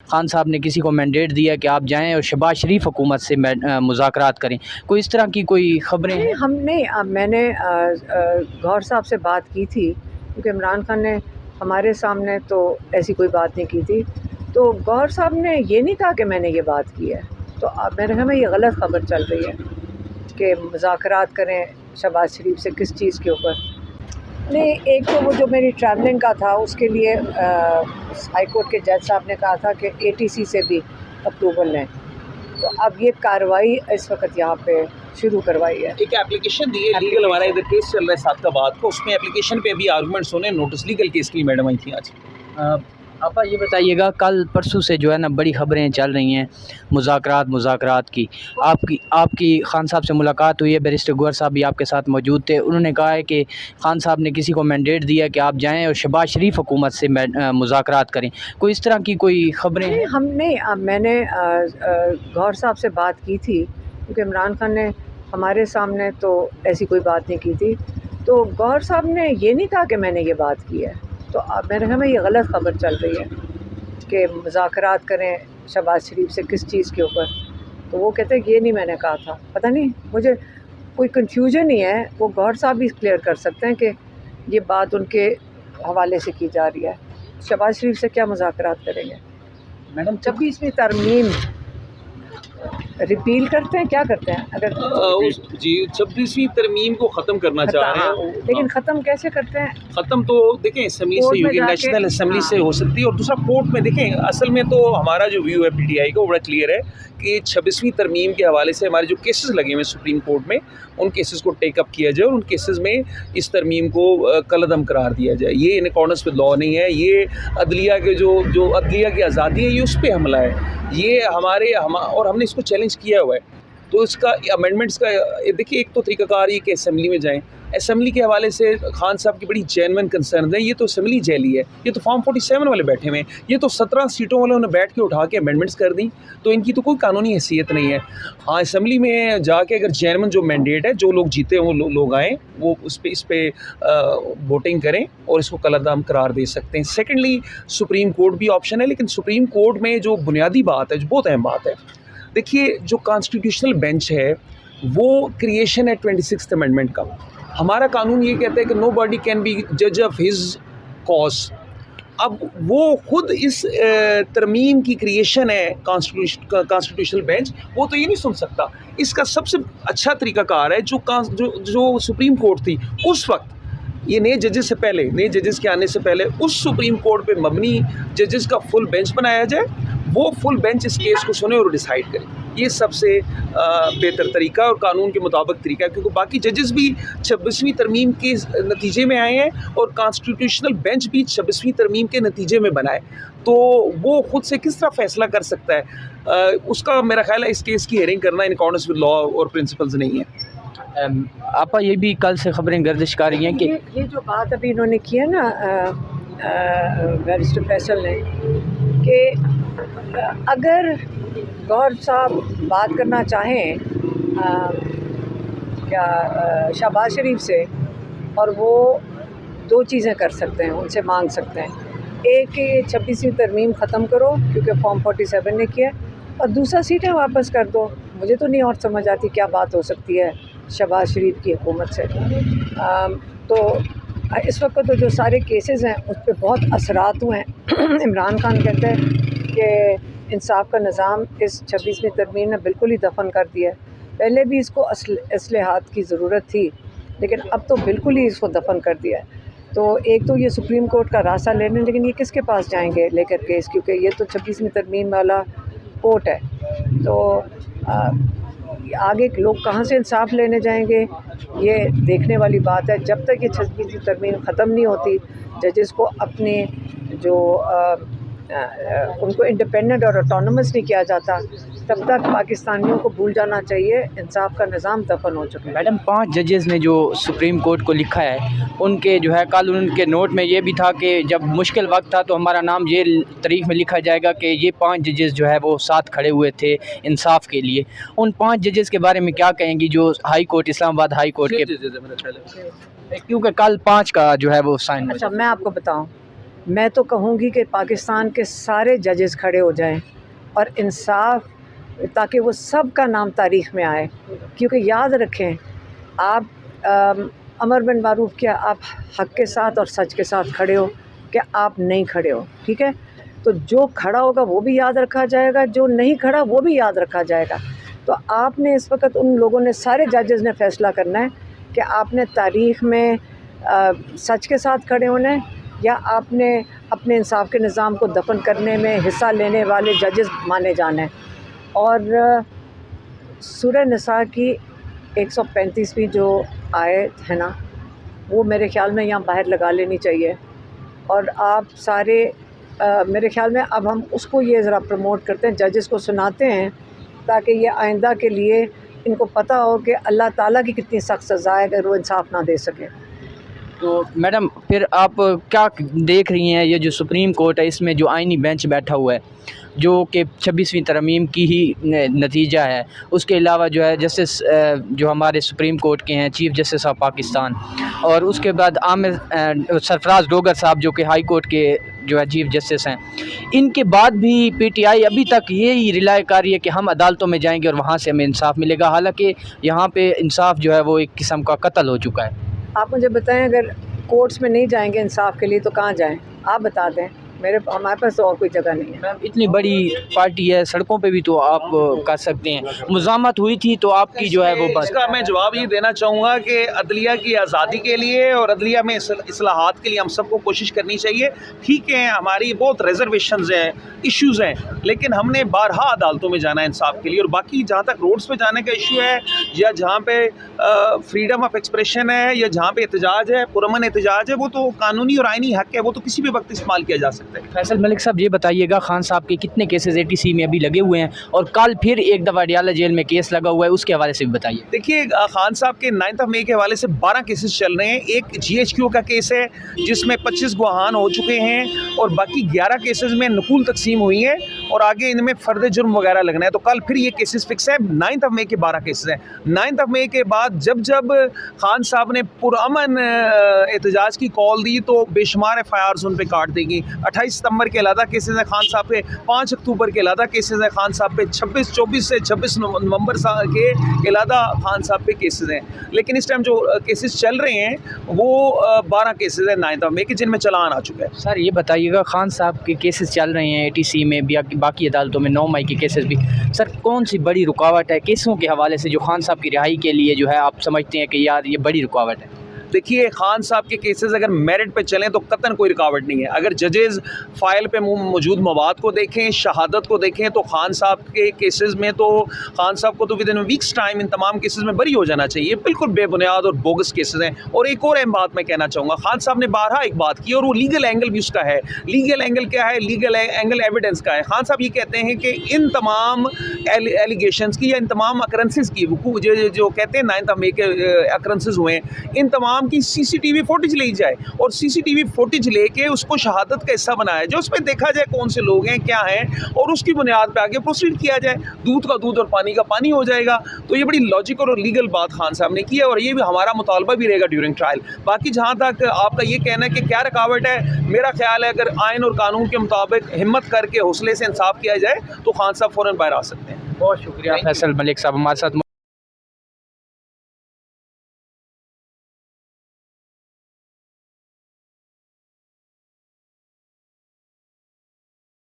खान साहब ने किसी को मैंडेट दिया कि आप जाएं और शहबाज शरीफ हुकूमत से मुज़ाकरात करें। कोई इस तरह की कोई ख़बरें नहीं, हैं? हमने मैंने गौहर साहब से बात की थी, क्योंकि इमरान खान ने हमारे सामने तो ऐसी कोई बात नहीं की थी। तो गौहर साहब ने ये नहीं कहा कि मैंने ये बात की है। तो अब मेरे ख्याल में ये गलत ख़बर चल रही है कि मुज़ाकरात करें शहबाज शरीफ से किस चीज़ के ऊपर। नहीं, एक तो वो जो मेरी ट्रैवलिंग का था उसके लिए हाई कोर्ट के जज साहब ने कहा था कि एटीसी से भी अप्रूवल लें। तो अब ये कार्रवाई इस वक्त यहाँ पे शुरू करवाई है। एक एप्लीकेशन दी है लीगल, हमारा इधर केस चल रहा है सादकाबाद को, उसमें एप्लीकेशन पे अभी आर्गूमेंट्स होने, नोटिस लीगल केस की मैडम आई थी आज। आपा ये बताइएगा, कल परसों से जो है ना बड़ी ख़बरें चल रही हैं मुज़ाकरात की। आपकी खान साहब से मुलाकात हुई है, बैरिस्टर गौहर साहब भी आपके साथ मौजूद थे। उन्होंने कहा है कि खान साहब ने किसी को मैंडेट दिया कि आप जाएं और शहबाज शरीफ हुकूमत से मुज़ाकरात करें। कोई इस तरह की कोई ख़बरें हैं? नहीं, हमने मैंने गौहर साहब से बात की थी, क्योंकि इमरान खान ने हमारे सामने तो ऐसी कोई बात नहीं की थी। तो गौहर साहब ने ये नहीं कहा कि मैंने ये बात की है। तो अब मेरे ख्याल में ये गलत ख़बर चल रही है कि मुज़ाकरात करें शहबाज शरीफ से किस चीज़ के ऊपर। तो वो कहते हैं ये नहीं मैंने कहा था। पता नहीं, मुझे कोई कन्फ्यूजन ही है। वो गौहर साहब भी क्लियर कर सकते हैं कि ये बात उनके हवाले से की जा रही है। शहबाज शरीफ से क्या मुज़ाकरात करेंगे मैडम 26वीं तरमीम रिपील करते हैं, क्या करते हैं? अगर जी 26वीं तरमीम को ख़त्म करना चाह रहे हैं। लेकिन ख़त्म कैसे करते हैं? ख़त्म तो देखें असेंबली से ही होगी, नेशनल असेंबली से हो सकती है, और दूसरा कोर्ट में देखें। असल में तो हमारा जो व्यू है पीटीआई का वो बड़ा क्लियर है कि 26वीं तरमीम के हवाले से हमारे जो केसेस लगे हुए सुप्रीम कोर्ट में, उन केसेस को टेकअप किया जाए और उन केसेस में इस तरमीम को कलअदम करार दिया जाए। ये इन अकॉर्डेंस विद लॉ नहीं है, ये अदलिया के जो अदलिया की आज़ादी है, ये उस पर हमला है। ये और हमने इसको चैलेंज किया हुआ है। तो इसका अमेंडमेंट्स का देखिए, एक तो तरीक़ाकार ये कि असेंबली में जाएं। असेंबली के हवाले से खान साहब की बड़ी जेन्युइन कंसर्न है। ये तो असेंबली जैली है, ये तो फॉर्म 47 वाले बैठे हुए हैं, ये तो 17 सीटों वाले उन्हें बैठ के उठा के अमेंडमेंट्स कर दी। तो इनकी तो कोई कानूनी हैसियत नहीं है। हाँ, असेंबली में जाके अगर जेन्युइन जो मैंडेट है, जो लोग जीते वो लोग आएँ, वो इस पर वोटिंग करें और इसको कलअदम करार दे सकते हैं। सेकेंडली, सुप्रीम कोर्ट भी ऑप्शन है, लेकिन सुप्रीम कोर्ट में जो बुनियादी बात है, जो बहुत अहम बात है, देखिए जो कॉन्स्टिट्यूशनल बेंच है वो क्रिएशन है 26th अमेंडमेंट का। हमारा कानून ये कहता है कि नो बॉडी कैन बी जज ऑफ हिज कॉज। अब वो खुद इस तरमीम की क्रिएशन है कॉन्स्टिट्यूशनल बेंच, वो तो ये नहीं सुन सकता। इसका सबसे अच्छा तरीकाकार है जो सुप्रीम कोर्ट थी उस वक्त, ये नए जजेस से पहले, नए जजेस के आने से पहले, उस सुप्रीम कोर्ट पे मबनी जजेस का फुल बेंच बनाया जाए, वो फुल बेंच इस केस को सुने और डिसाइड करे। ये सबसे बेहतर तरीका और कानून के मुताबिक तरीका है, क्योंकि बाकी जजेस भी 26वीं तरमीम के नतीजे में आए हैं और कॉन्स्टिट्यूशनल बेंच भी 26वीं तरमीम के नतीजे में बनाए। तो वो खुद से किस तरह फैसला कर सकता है, उसका मेरा ख्याल है इस केस की हेयरिंग करना इन अकॉर्डेंस विद लॉ और प्रिंसिपल्स नहीं है। आपा ये भी कल से खबरें गर्दिश कर रही हैं कि ये जो बात अभी इन्होंने की है ना बैरिस्टर फैसल ने, कि अगर गौहर साहब बात करना चाहें शहबाज शरीफ से, और वो दो चीज़ें कर सकते हैं, उनसे मांग सकते हैं। एक कि 26वीं तरमीम ख़त्म करो क्योंकि फॉर्म 47 ने किया, और दूसरा सीटें वापस कर दो। मुझे तो नहीं और समझ आती क्या बात हो सकती है शहबाज शरीफ की हुकूमत से। तो इस वक्त तो जो सारे केसेस हैं उस पर बहुत असरात हुए हैं। इमरान खान कहते हैं कि इंसाफ का निज़ाम इस 26वीं तरमीम ने बिल्कुल ही दफन कर दिया है। पहले भी इसको असलहात की ज़रूरत थी, लेकिन अब तो बिल्कुल ही इसको दफन कर दिया है। तो एक तो ये सुप्रीम कोर्ट का रास्ता लेने, लेकिन ये किसके पास जाएंगे लेकर केस, क्योंकि ये तो 26वीं तरमीम वाला कोर्ट है। तो आगे लोग कहाँ से इंसाफ लेने जाएंगे, ये देखने वाली बात है। जब तक ये 26वीं तरमीम ख़त्म नहीं होती, जजेस को अपने जो उनको इंडिपेंडेंट और ऑटोनमस नहीं किया जाता, तब तक पाकिस्तानियों को भूल जाना चाहिए इंसाफ का निज़ाम दफन हो चुका है। मैडम 5 जजेस ने जो सुप्रीम कोर्ट को लिखा है, उनके जो है कल उनके नोट में ये भी था कि जब मुश्किल वक्त था तो हमारा नाम ये तारीख में लिखा जाएगा कि ये 5 जजेस जो है वो साथ खड़े हुए थे इंसाफ के लिए। उन 5 जजेस के बारे में क्या कहेंगी जो high court, Islamabad high court के, क्योंकि कल 5 का जो है वो साइन। अच्छा, मैं आपको बताऊँ, मैं तो कहूँगी कि पाकिस्तान के सारे जजेस खड़े हो जाएं और इंसाफ, ताकि वो सब का नाम तारीख़ में आए। क्योंकि याद रखें, आप अमर बिन मारूफ क्या आप हक़ के साथ और सच के साथ खड़े हो कि आप नहीं खड़े हो, ठीक है? तो जो खड़ा होगा वो भी याद रखा जाएगा, जो नहीं खड़ा वो भी याद रखा जाएगा। तो आपने इस वक्त उन लोगों ने, सारे जजेस ने फ़ैसला करना है कि आपने तारीख़ में सच के साथ खड़े होना है या आपने अपने इंसाफ के निज़ाम को दफन करने में हिस्सा लेने वाले जजेस माने जाना है। और सूरह निसा की 135वीं जो आयत है ना, वो मेरे ख़्याल में यहाँ बाहर लगा लेनी चाहिए। और आप सारे मेरे ख़्याल में अब हम उसको ये ज़रा प्रमोट करते हैं, जजेस को सुनाते हैं, ताकि ये आइंदा के लिए इनको पता हो कि अल्लाह ताला की कितनी सख्त सज़ा है अगर वो इंसाफ ना दे सके। तो मैडम फिर आप क्या देख रही हैं, ये जो सुप्रीम कोर्ट है इसमें जो आइनी बेंच बैठा हुआ है, जो कि 26वीं तरमीम की ही नतीजा है, उसके अलावा जो है जस्टिस जो हमारे सुप्रीम कोर्ट के हैं चीफ़ जस्टिस ऑफ पाकिस्तान, और उसके बाद आमिर सरफराज डोगर साहब जो कि हाई कोर्ट के जो है चीफ़ जस्टिस हैं, इनके बाद भी पीटीआई अभी तक यही रिलाय कर रही है कि हम अदालतों में जाएंगे और वहाँ से हमें इंसाफ मिलेगा। हालांकि यहाँ पे इंसाफ जो है वो एक किस्म का कत्ल हो चुका है। आप मुझे बताएं, अगर कोर्ट्स में नहीं जाएंगे इंसाफ के लिए तो कहाँ जाएं? आप बता दें, हमारे पास तो और कोई जगह नहीं है। मैम इतनी बड़ी पार्टी है, सड़कों पे भी तो आप कर सकते हैं। मुज़ामत हुई थी तो आपकी जो है वो बात। इसका मैं जवाब ये देना चाहूँगा कि अदलिया की आज़ादी के लिए और अदलिया में इस्लाहात के लिए हम सबको कोशिश करनी चाहिए। ठीक है, हमारी बहुत रिजर्वेशंस हैं, इश्यूज़ हैं, लेकिन हमने बारहा अदालतों में जाना है इंसाफ के लिए। और बाकी जहाँ तक रोड्स पे जाने का इशू है या जहाँ पे फ्रीडम ऑफ एक्सप्रेशन है या जहाँ पे एहतजाज है, पुरअमन एहतजाज है, वो तो कानूनी और आइनी हक़ है, वो तो किसी भी वक्त इस्तेमाल किया जा सकता है। फैसल मलिक साहब ये बताइएगा, खान साहब के कितने केसेस ATC में अभी लगे हुए हैं और कल फिर एक दफ़ा अडियाला जेल में केस लगा हुआ है, उसके हवाले से भी बताइए। देखिए, खान साहब के 9 मई के हवाले से 12 केसेस चल रहे हैं। एक GHQ का केस है जिसमें 25 गुहान हो चुके हैं और बाकी 11 केसेस में नकूल तकसीम हुई है और आगे इनमें फ़र्द जुर्म वगैरह लगना है। तो कल फिर ये केसेस फिक्स है। 9 मई के 12 केसेस हैं। 9 मई के बाद जब खान साहब ने पुरअमन एहतजाज की कॉल दी तो बेशुमार FIRs उन पर काट देगी। 28 सितंबर के अलहदा केसेस हैं खान साहब पे, 5 अक्टूबर के अलहदा केसेस हैं खान साहब पे, 24 से 26 नवंबर के अलहदा खान साहब पे केसेस हैं। लेकिन इस टाइम जो केसेस चल रहे हैं वो 12 केसेस हैं 9 मई के, जिनमें चालान आ चुका है। सर ये बताइएगा, खान साहब के केसेस चल रहे हैं ATC में भी, बाकी अदालतों में 9 मई के केसेस भी, सर कौन सी बड़ी रुकावट है केसों के हवाले से जो खान साहब की रिहाई के लिए जो है आप समझते हैं कि यार ये बड़ी रुकावट है? देखिए, खान साहब के केसेस अगर मेरिट पे चलें तो कतन कोई रुकावट नहीं है। अगर जजेस फाइल पे मौजूद मवाद को देखें, शहादत को देखें, तो खान साहब के केसेस में तो खान साहब को तो with in weeks time in तमाम केसेस में बरी हो जाना चाहिए। बिल्कुल बेबुनियाद और बोगस केसेस हैं। और एक और अहम बात मैं कहना चाहूँगा, खान साहब ने बारहा एक बात की और वो लीगल एंगल भी उसका है। लीगल एंगल क्या है? लीगल एंगल एविडेंस का है। खान साहब ये कहते हैं कि इन तमाम एलिगेशंस की या इन तमाम अकरेंसेस की जो कहते हैं 9 मई के अकरेंसेस हुए हैं, इन तमाम की CCTV फुटेज ली जाए और CCTV फुटेज लेके उसको शहादत का हिस्सा बनाया जाए, उसमें देखा जाए कौन से लोग हैं, क्या हैं, और उसकी बुनियाद पे आगे प्रोसीड किया जाए। दूध का दूध और पानी का पानी हो जाएगा। तो ये बड़ी लॉजिकल और लीगल बात खान साहब ने की है और ये भी हमारा मुतालबा भी रहेगा ड्यूरिंग ट्रायल। बाकी जहाँ तक आपका ये कहना है कि क्या रुकावट है, मेरा ख्याल है अगर आइन और कानून के मुताबिक हिम्मत करके हौसले से इंसाफ किया जाए तो खान साहब फ़ौरन बाहर आ सकते हैं। बहुत शुक्रिया फैसल मलिक साहब हमारे साथ